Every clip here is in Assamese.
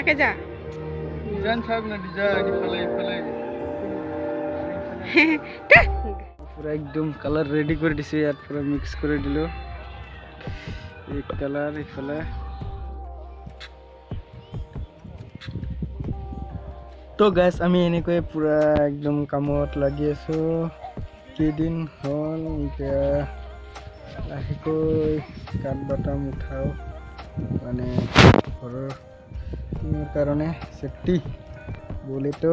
ভালাকে যা ডিজাইন থাক না ডিজাইন ইফালে ইফালে পুরা একদম কালার রেডি করে দিছে ইয়াত পুরা মিক্স করে দিল এক কালার ইফালে তো গাইস আমি এনেকৈ পুরা একদম কামত লাগি আছো কেইদিন হল এতিয়া লাহেকৈ কাঠ বাটাম উঠাও মানে ঘৰৰ টিমৰ কাৰণে সেফটি বলেতো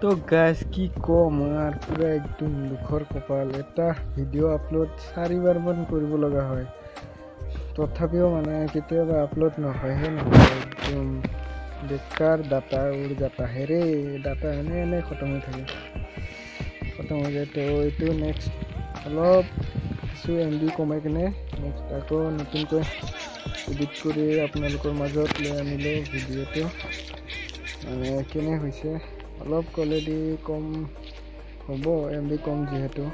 তো গাইস কি কম আৰ পুৰা একদম দুখৰ কপাল এটা ভিডিও আপলোড 4 মান কৰিব লগা হয় তথাপিও মানে কেতিয়াবা আপলোড নহয় হে নহয় একদম বেকাৰ ডাটা উড় যাতা হে রে ডাটা এনে খতম হৈ থাকে খতম হৈ যায় তো এইটো নেক্সট অলপ কিছু এমবি কমাই কিনে নেক্সট আকৌ নতুনকৈ এডিট কৰি আপোনালোকৰ মাজত লৈ আনিলে ভিডিঅ'টো মানে কেনে হৈছে অলপ কোৱালিটি কম হ'ব এমবি কম যিহেতু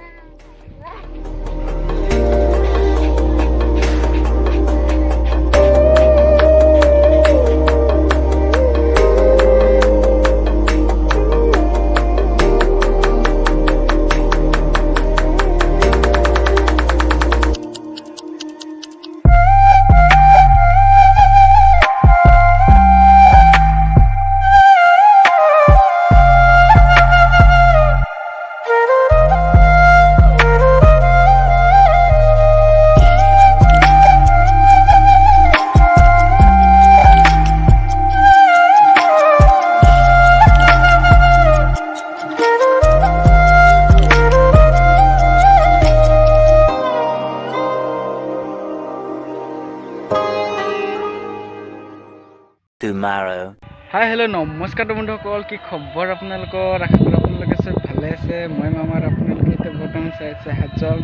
tomorrow. হাই হেল্ল' নমস্কাৰ বন্ধুসকল কি খবৰ আপোনালোকৰ আশা কৰোঁ আপোনালোকে চব ভালে আছে মই মামাৰ আপোনালোকে এতিয়া বৰ্তমান চাই আছে হাজল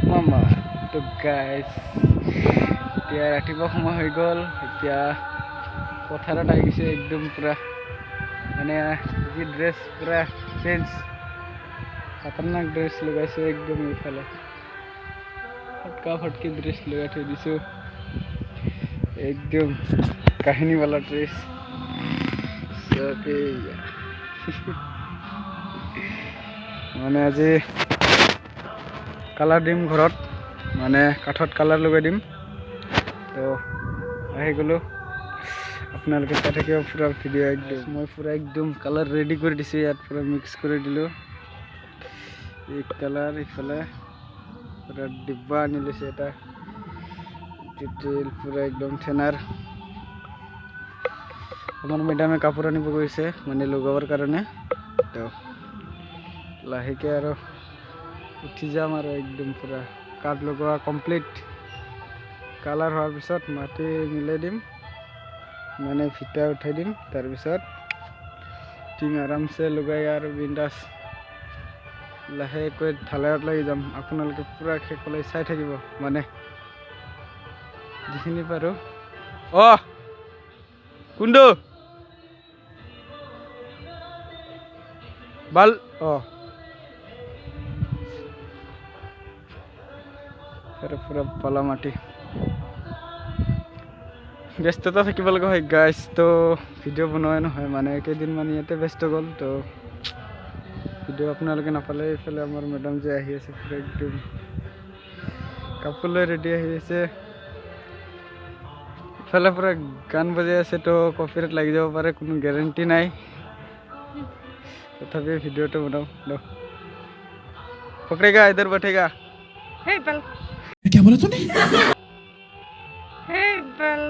মামা তো গাইছ এতিয়া ৰাতিপুৱা সময় হৈ গ'ল এতিয়া পথাৰত আহি গৈছে একদম পুৰা মানে যি ড্ৰেছ পুৰা চেঞ্জ খাতাৰনাক ড্ৰেছ লগাইছে একদম এইফালে ফটকা ফটকি ড্ৰেছ লগাই থৈ দিছোঁ একদম কাহিনীৱালা ড্ৰেছ মানে আজি কালাৰ দিম ঘৰত মানে কাঠত কালাৰ লগাই দিম তো আহি গ'লোঁ আপোনালোকে চাই থাকিব পুৰা ভিডিঅ' একদম মই পুৰা একদম কালাৰ ৰেডি কৰি দিছোঁ ইয়াত পুৰা মিক্স কৰি দিলোঁ এক কালাৰ ইফালে পুৰা ডিব্বা আনি লৈছে এটা ডিটেইল পুৰা একদম ঠেনাৰ আমাৰ মেডামে কাপড় আনিব গৈছে মানে লগাবৰ কাৰণে তো লাহেকে আৰু উঠি যাম আৰু একদম পুৰা কাঠ লগোৱা কমপ্লিট কালাৰ হোৱাৰ পিছত মাটি মিলাই দিম মানে ফিটা উঠাই দিম তাৰপিছত টিং আৰামছে লগাই আৰু বিন্দাছ লাহেকৈ ঢালাইত লাগি যাম আপোনালোকে পুৰা শেষলৈ চাই থাকিব মানে যিখিনি পাৰোঁ কুন্দু বাল পুৰা পালা মাটি ব্যস্ততা থাকিব লগা হয় গাইছ তো ভিডিঅ' বনোৱাই নহয় মানে কেইদিনমান ইয়াতে ব্যস্ত গ'ল তো ভিডিঅ' আপোনালোকে নাপালে এইফালে আমাৰ মেডাম যে আহি আছে পুৰা একদম কাপোৰ লৈ ৰেডি আহি আছে ইফালে পুৰা গান বজাই আছে তো কপিৰাইট লাগি যাব পাৰে কোনো গেৰেণ্টি নাই तथापि वीडियो तो बनाओ लो पकड़ेगा इधर बैठेगा हे बल क्या बोला तूने हे बल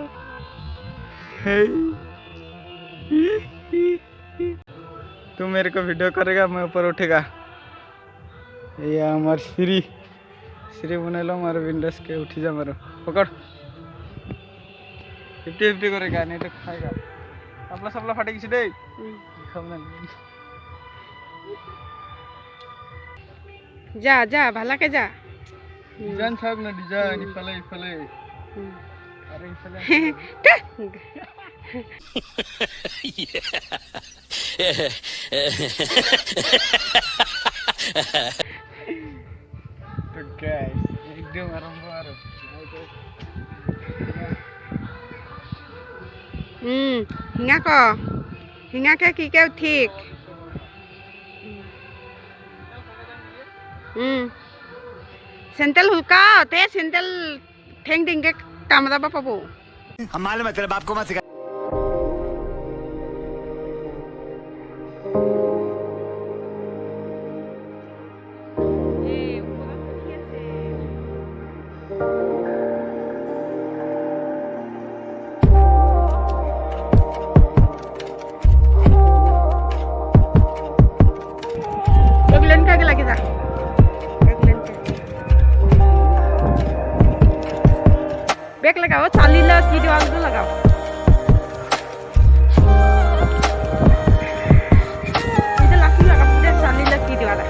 तू मेरे को वीडियो करेगा मैं ऊपर उठेगा ये हमार श्री श्री बना लो मारो विंडोज के उठी जा मारो पकड़ 50-50 करेगा नहीं तो खाएगा अपना सबला फाटे किसी दे যা যা ভালাকে যা ডিজাইন থাক না ডিজাইন ইফালে ইফালে আরে ইফালে তো গাইস একদম আরম্ভ আর হিঙা ক হিঙাকে কি কে ঠিক চেন্টেল হুলকাও তে চেন্টেল ঠেং ঠেংকে কামৰাব পাব हम मालूम है तेरे बाप को मत सिखा lagi dah. Bek lagao, chali la ki diwal tu lagao. Ida laki lagao, ida chali la ki diwal.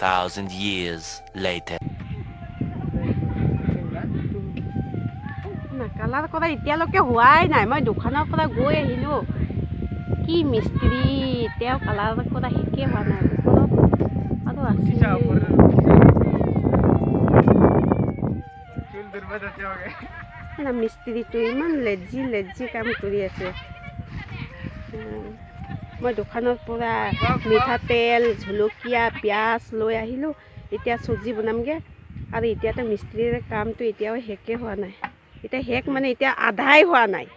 Thousand years later. Colour কৰা এতিয়ালৈকে হোৱাই নাই মই দোকানৰ পৰা গৈ আহিলো কি মিস্ত্ৰী এতিয়াও কালাৰ কৰা শেষে হোৱা নাই আৰু আছে না মিস্ত্ৰীটো ইমান লেজি কাম কৰি আছে মই দোকানৰ পৰা মিঠাতেল জলকীয়া পিঁয়াজ লৈ আহিলোঁ এতিয়া চব্জি বনামগৈ আৰু এতিয়াতো মিস্ত্ৰীৰ কামটো এতিয়াও শেষে হোৱা নাই এতিয়া শেষ মানে এতিয়া আধাই হোৱা নাই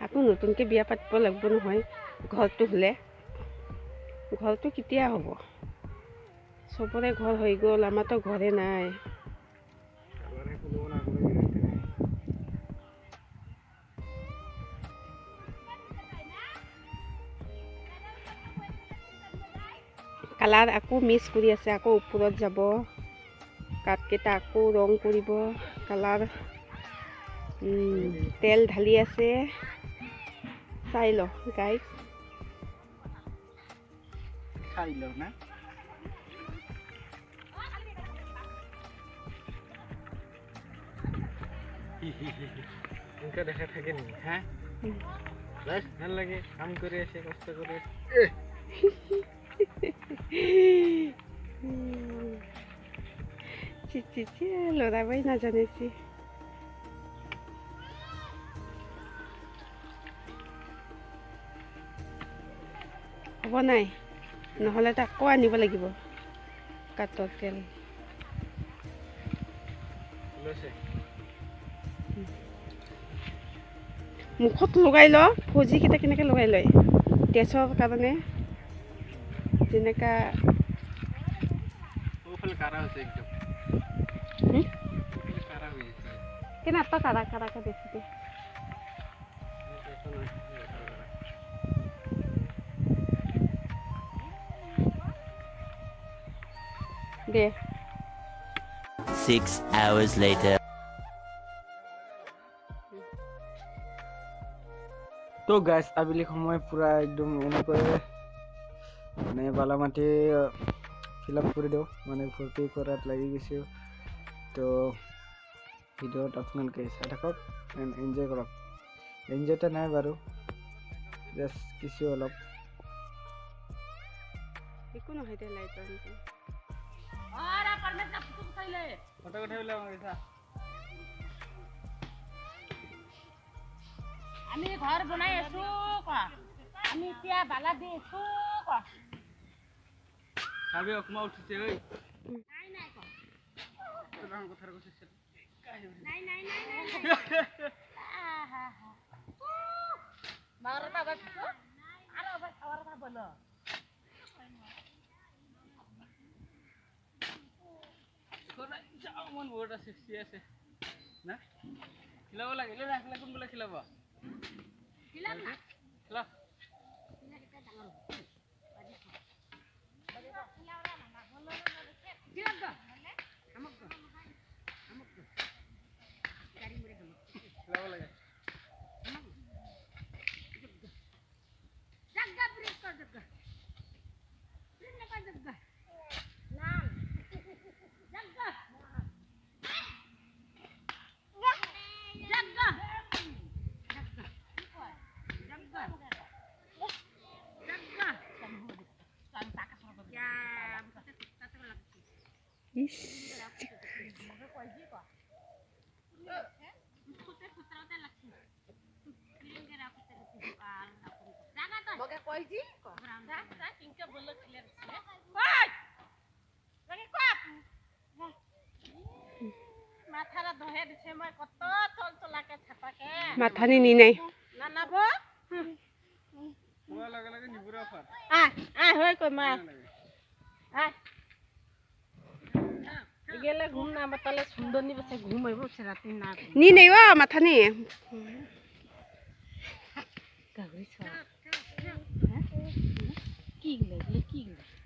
আকৌ নতুনকৈ বিয়া পাতিব লাগিব নহয় ঘৰটো হ'লে ঘৰটো কেতিয়া হ'ব চবৰে ঘৰ হৈ গ'ল আমাৰতো ঘৰে নাই কালাৰ আকৌ মিক্স কৰি আছে আকৌ ওপৰত যাব কাঠকেইটা আকৌ ৰং কৰিব কালাৰ তেল ঢালি আছে চাই ল গাইজ চাই ল না এনেকা দেখা থাকে নেকি হ্যাঁ ভাল লাগে কাম কৰি আছে কষ্ট কৰি লৰাবাই নাজানেছি হ'ব নাই নহ'লে আকৌ আনিব লাগিব কাঠৰ তেল মুখত লগাই ল ফৌজিকেইটা কেনেকৈ লগাই লয় তেজৰ কাৰণে যেনেকা কেনেকুৱা কাৰাকে বেছিকে দে 6 hours later. তো গাইজ আবেলি সময় পুৰা একদম এনেকৈ মানে বালা মাটি ফিল আপ কৰি দিওঁ মানে ভৰ্তি কৰাত লাগি গৈছোঁ তো ভিডিঅ'ত আপোনালোকে চাই থাকক এণ্ড এনজয় কৰক এনজয়টো নাই বাৰু জাষ্ট কিছু অলপ একো নহয় দে লাইটৰ আমি ঘৰ বনাই আছো আমি এতিয়া বালা দি আছো চাবি অকমা উঠিছে ঐ নাই নাই কথাৰ কৈছে নাই নাই নাই নাই বারোটা বাজতো আরো আবার খাওয়ার কথা বলো মন বহুত আছে আছে না খিলাব লাগে না রাখলে কোনগুলো খিলাব দিলাম না খিলাব দিলাম তো আমক তো গাড়ি মুড়ে গেল খিলাব লাগে जग्गा ब्रेक कर जग्गा ब्रेक न कर जग्गा नाम जग्गा जग्गा जग्गा जग्गा kan tak sama ya kita tak lagi is Moga koiji kok. Dah, tinggal boleh clear sini. Woi! Lagi kuat. Mathara dohe dice moi কত চল চলাকে ছাপাকে মাথানি নি নাই না না বো ওয়া লাগে লাগে নিবুরা ফার আয় হই কই মা আয় গেলে ঘুম না বাতালে সুন্দর নি বসে ঘুম হইব সে রাতে না নি নাই ও মাথানি গাগরি ছ কি গলে কি গলে